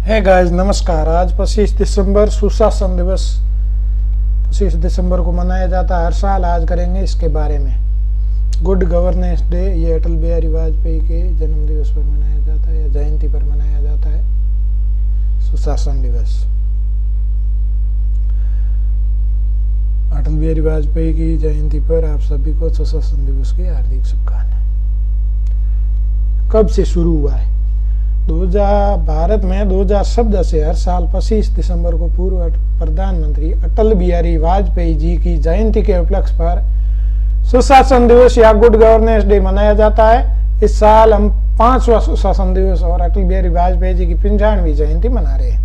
है गाइस, नमस्कार। आज 25 दिसंबर सुशासन दिवस 25 दिसंबर को मनाया जाता है हर साल। आज करेंगे इसके बारे में। गुड गवर्नेंस डे ये अटल बिहारी वाजपेयी के जन्म दिवस पर मनाया जाता है या जयंती पर मनाया जाता है सुशासन दिवस। अटल बिहारी वाजपेयी की जयंती पर आप सभी को सुशासन दिवस की हार्दिक शुभकामनाएं। कब से शुरू हुआ है? भारत में 2014 से हर साल 25 दिसंबर को पूर्व प्रधानमंत्री अटल बिहारी वाजपेयी जी की जयंती के उपलक्ष्य पर सुशासन दिवस या गुड गवर्नेंस डे मनाया जाता है। इस साल हम 5वां सुशासन दिवस और अटल बिहारी वाजपेयी जी की 95वीं जयंती मना रहे हैं।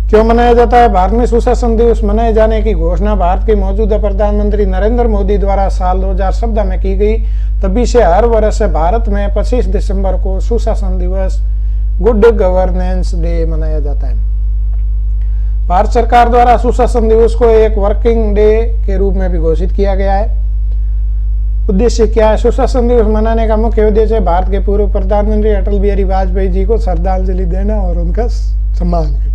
क्यों मनाया जाता है? भारत में सुशासन दिवस मनाए जाने की घोषणा भारत के मौजूदा प्रधानमंत्री नरेंद्र मोदी द्वारा साल 2014 में की गई। तभी से हर वर्ष भारत में 25 दिसंबर को सुशासन दिवस गुड गवर्नेंस डे मनाया जाता है। भारत सरकार द्वारा सुशासन दिवस को एक वर्किंग डे के रूप में भी घोषित किया गया है। उद्देश्य क्या है? सुशासन दिवस मनाने का मुख्य उद्देश्य है भारत के पूर्व प्रधानमंत्री अटल बिहारी वाजपेयी जी को श्रद्धांजलि देना और उनका सम्मान करना।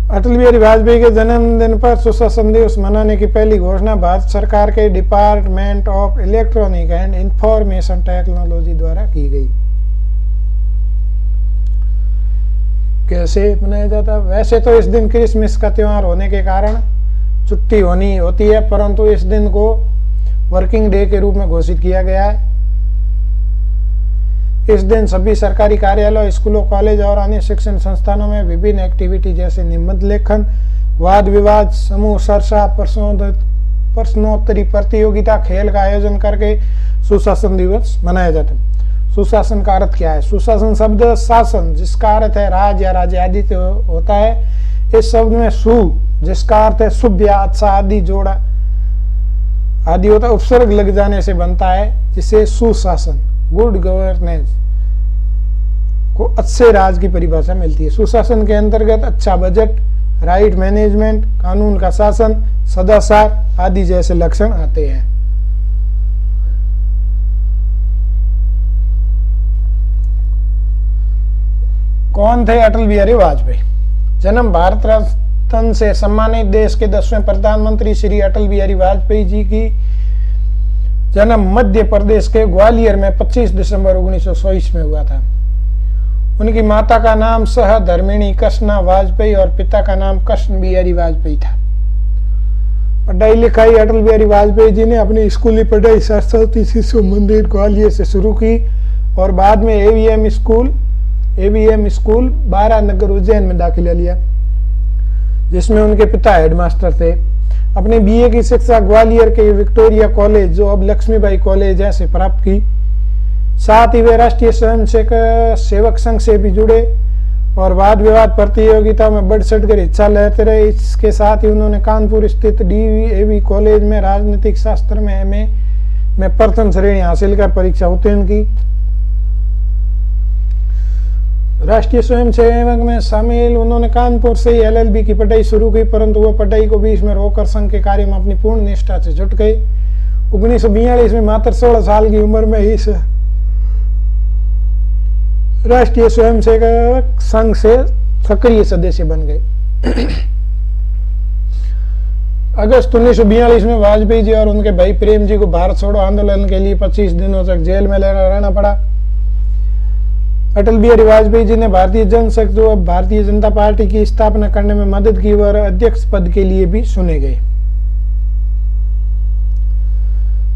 अटल बिहारी वाजपेयी के जन्मदिन पर सुशासन दिवस मनाने की पहली घोषणा भारत सरकार के department of electronic and information technology द्वारा की गई। कैसे मनाया जाता है? वैसे तो इस दिन क्रिसमस का त्योहार होने के कारण छुट्टी होती है, परंतु इस दिन को वर्किंग डे के रूप में घोषित किया गया है। इस दिन सभी सरकारी कार्यालय, स्कूलों, कॉलेज और अन्य शिक्षण संस्थानों में विभिन्न एक्टिविटी जैसे निबंध लेखन, वाद विवाद, समूह चर्चा, प्रश्नोत्तरी प्रतियोगिता, खेल का आयोजन करके सुशासन दिवस मनाया जाता है। सुशासन का अर्थ क्या है? सुशासन शब्द शासन जिसका अर्थ है राज या राज्याधित्य होता है। इस शब्द में सु जिसका अर्थ है शुभ या अच्छा आदि जोड़ा आदि होता है, उपसर्ग लग जाने से बनता है, जिसे सुशासन गुड गवर्नेंस को अच्छे राज की परिभाषा मिलती है। सुशासन के अंतर्गत अच्छा बजट, राइट मैनेजमेंट, कानून का शासन, सदाचार आदि जैसे लक्षण आते हैं। कौन थे अटल बिहारी वाजपेयी? जन्म भारत रत्न से सम्मानित देश के 10वें प्रधानमंत्री श्री अटल बिहारी वाजपेयी जी की जन्म मध्य प्रदेश के ग्वालियर में 25 दिसंबर 1924 में हुआ था। उनकी माता का नाम सहधर्मिणी कृष्णा वाजपेयी और पिता का नाम कृष्ण बिहारी वाजपेयी था। पढ़ाई लिखाई अटल बिहारी वाजपेयी जी ने अपनी स्कूली पढ़ाई सरस्वती शिशु मंदिर ग्वालियर से शुरू की और बाद में एवीएम स्कूल 12 नगर उज्जैन में दाखिला लिया, जिसमें उनके पिता हेडमास्टर थे। अपने बीए की शिक्षा ग्वालियर के विक्टोरिया कॉलेज, जो अब लक्ष्मीबाई कॉलेज है, से प्राप्त की। साथ ही वे राष्ट्रीय स्वयं सेवक संघ से भी जुड़े और वाद विवाद प्रतियोगिता में बढ़ चढ़कर हिस्सा लेते रहे। इसके साथ ही उन्होंने कानपुर स्थित डीएवी कॉलेज में राजनीतिक शास्त्र में एमए में प्रथम श्रेणी हासिल कर परीक्षा उत्तीर्ण की। राष्ट्रीय स्वयंसेवक में शामिल उन्होंने कानपुर से ही एलएलबी की पढ़ाई शुरू की, परंतु वह पढ़ाई को बीच में रोककर संघ के कार्य में अपनी पूर्ण निष्ठा से जुट गए। 1942 में मात्र 16 साल की उम्र में ही राष्ट्रीय स्वयंसेवक संघ से सक्रिय सदस्य बन गए। अगस्त 1942 में वाजपेयी जी और उनके भाई प्रेम जी को भारत छोड़ो आंदोलन के लिए 25 दिनों तक जेल में रहना पड़ा। अटल बिहारी वाजपेयी जी ने भारतीय जनसंघ, जो अब भारतीय जनता पार्टी की स्थापना करने में मदद की और अध्यक्ष पद के लिए भी चुने गए।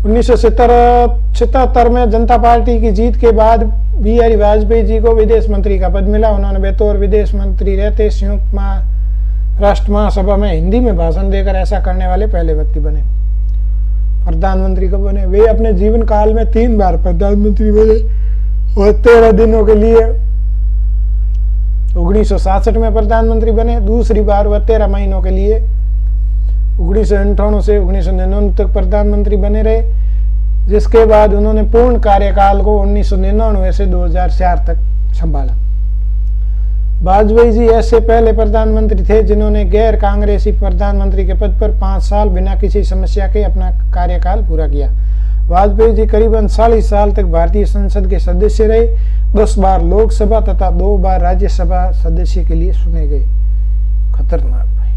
1977 में जनता पार्टी की जीत के बाद बिहारी वाजपेयी जी को विदेश मंत्री का पद मिला। उन्होंने बतौर विदेश मंत्री रहते संयुक्त राष्ट्र महासभा में हिंदी में भाषण देकर ऐसा करने वाले पहले व्यक्ति बने। प्रधानमंत्री कब बने? वे अपने जीवन काल में 3 बार प्रधानमंत्री बने और 13 दिनों के लिए 1967 में प्रधानमंत्री बने। दूसरी बार वह 13 महीनों के लिए 1998 से 1999 तक प्रधानमंत्री बने रहे, जिसके बाद उन्होंने पूर्ण कार्यकाल को 1999 से 2004 तक संभाला। वाजपेयी जी ऐसे पहले प्रधानमंत्री थे जिन्होंने गैर कांग्रेसी प्रधानमंत्री के पद पर 5 साल बिना किसी समस्या के अपना कार्यकाल पूरा किया। वाजपेयी जी करीबन 40 साल तक भारतीय संसद के सदस्य रहे। 10 बार लोकसभा तथा 2 बार राज्यसभा सदस्य के लिए चुने गए। खतरनाक भाई।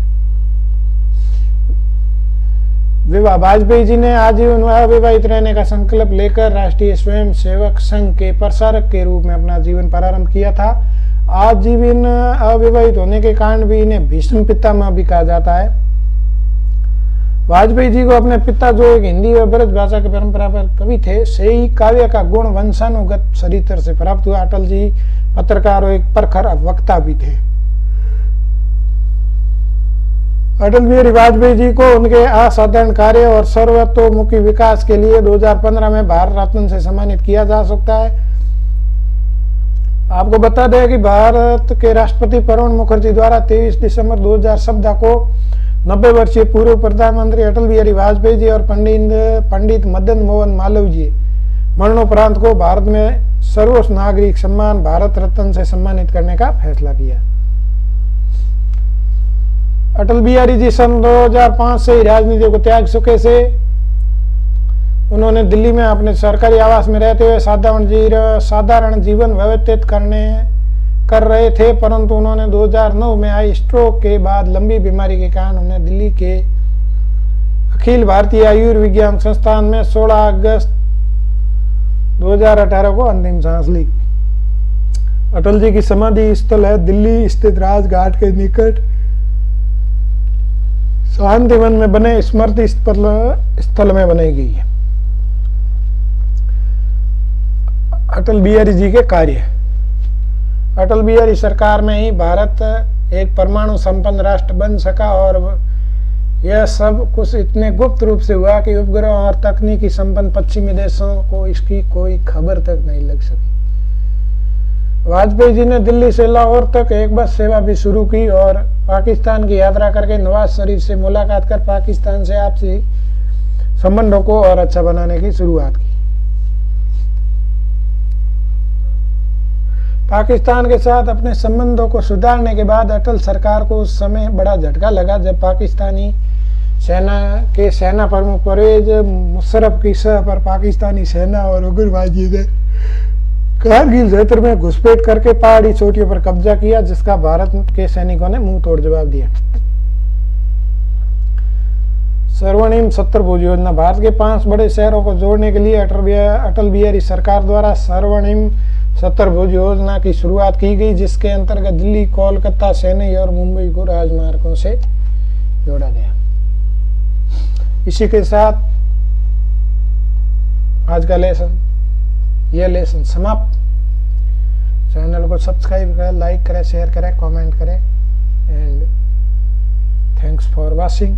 विवाह, वाजपेयी जी ने आजीवन अविवाहित रहने का संकल्प लेकर राष्ट्रीय स्वयंसेवक संघ के प्रसारक के रूप में अपना जीवन प्रारंभ किया था। आजीवन अविवाहित होने के कारण भी इन्हें भीष्म पितामह भी कहा जाता है। वाजपेयी जी को अपने पिता, जो एक हिंदी व ब्रज भाषा की परंपरा पर कवि थे, से ही काव्य का गुण वंशानुगत चरित्र से प्राप्त हुआ। अटल जी पत्रकार और एक प्रखर वक्ता भी थे। अटल बिहारी वाजपेयी जी को उनके असाधारण कार्य और सर्वतोमुखी विकास के लिए 2015 में भारत रत्न से सम्मानित किया जा सकता है। आपको बता दें कि भारत के राष्ट्रपति प्रणब मुखर्जी द्वारा 23 दिसंबर 2014 को 90 वर्षीय पूर्व प्रधानमंत्री अटल बिहारी वाजपेयी जी और पंडित मदन मोहन मालवीय मरणोपरांत को भारत में सर्वोच्च नागरिक सम्मान भारत रत्न से सम्मानित करने का फैसला किया। अटल बिहारी जी सन 2005 से ही राजनीति को त्याग चुके से उन्होंने दिल्ली में अपने सरकारी आवास में रहते हुए साधारण जीवन व्यतीत कर रहे थे, परंतु उन्होंने 2009 में आई स्ट्रोक के बाद लंबी बीमारी के कारण उन्हें दिल्ली के अखिल भारतीय आयुर्विज्ञान संस्थान में 16 अगस्त 2018 को अंतिम सांस ली। अटल जी की समाधि स्थल है दिल्ली स्थित राजघाट के निकट शांतिवन में बने स्मृति स्थल में बनाई गई है। अटल बिहारी जी के कार्य। अटल बिहारी सरकार में ही भारत एक परमाणु संपन्न राष्ट्र बन सका और यह सब कुछ इतने गुप्त रूप से हुआ कि उपग्रह और तकनीकी संपन्न पश्चिमी देशों को इसकी कोई खबर तक नहीं लग सकी। वाजपेयी जी ने दिल्ली से लाहौर तक एक बस सेवा भी शुरू की और पाकिस्तान की यात्रा करके नवाज शरीफ से मुलाकात कर पाकिस्तान से आपसी संबंधों को और अच्छा बनाने की शुरुआत की। पाकिस्तान के साथ अपने संबंधों को सुधारने के बाद अटल सरकार को उस समय बड़ा झटका लगा जब पाकिस्तानी सेना के सेना प्रमुख परवेज मुशर्रफ की सह पर पाकिस्तानी सेना और उग्रवादियों ने कारगिल क्षेत्र में घुसपैठ करके पहाड़ी चोटियों पर कब्जा किया, जिसका भारत के सैनिकों ने मुंह तोड़ जवाब दिया। स्वर्णिम सत्तरभुज योजना। भारत के 5 बड़े शहरों को जोड़ने के लिए अटल बिहारी सरकार द्वारा स्वर्णिम सत्तरभुज योजना की शुरुआत की गई, जिसके अंतर्गत दिल्ली, कोलकाता, चेन्नई और मुंबई को राजमार्गों से जोड़ा गया। इसी के साथ आज का यह लेसन समाप्त। चैनल को सब्सक्राइब करें, लाइक करें, शेयर करें, कमेंट करें एंड थैंक्स फॉर वॉचिंग।